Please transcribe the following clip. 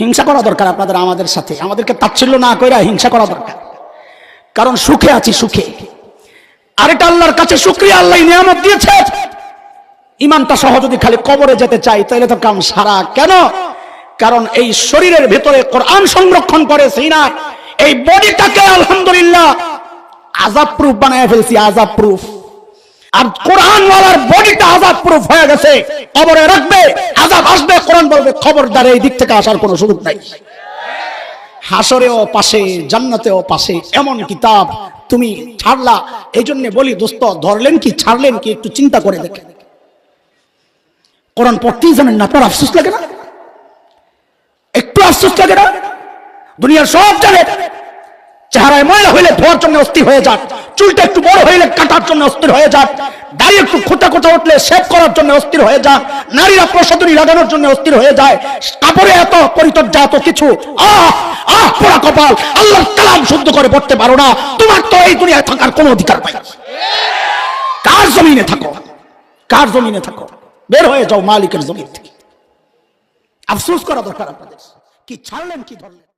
হিংসা করা দরকার আপনাদের আমাদের সাথে, আমাদেরকে তাচ্ছিল্য না কইরা হিংসা করা দরকার, কারণ সুখে আছি, সুখে। আর এটা আল্লাহর কাছে শুকরিয়া, আল্লাহ নিয়ামত দিয়েছে। ইমানটা সহ যদি খালি কবরে যেতে চাই তাহলে তো কাম সারা। কেন? কারণ এই শরীরের ভেতরে কোরআন সংরক্ষণ করে সিনা, এই বডিটাকে আলহামদুলিল্লাহ আযাব প্রুফ বানায় ফেলছি, আযাব প্রুফ। আর কোরআন ওয়ালার বডিটা আযাব প্রুফ হয়ে গেছে। কবরে রাখবে, আযাব আসবে, কোরআন বলবে খবরদার এই দিক থেকে আসার কোনো সুযোগ নাই। হাসরেও পাশে, জান্নাতেও পাশে এমন কিতাব তুমি ছাড়লা। এই জন্য বলি দোস্ত, ধরলেন কি ছাড়লেন কি একটু চিন্তা করে দেখেন। কোরআন পড়তেই জানেন না, আপনার আফসোস লাগে না? একটু আফসোস লাগে না? দুনিয়ার সব জানে, চেহারায় ময়লা হইলে ধোয়ার জন্য অস্থির হয়ে যাক, চুলটা একটু বড় হইলে কাটার জন্য অস্থির হয়ে যাক, দাড়ি একটু খোঁচা খোঁচা উঠলে শেভ করার জন্য অস্থির হয়ে যাক, নারীরা প্রসাধনী লাগানোর জন্য অস্থির হয়ে যায়, কাপড়ে এত পরিচর্যা, এত কিছু। পোড়া কপাল, আল্লাহর কালাম শুদ্ধ করে পড়তে পারো না, তোমার তো এই দুনিয়ায় থাকার কোনো অধিকার পাই। কার জমিনে থাকো, কার জমিনে থাকো, বের হয়ে যাও মালিকের জমিন থেকে। আফসোস করা দরকার আপনাদের, কি ছাড়লেন কি ধরলেন।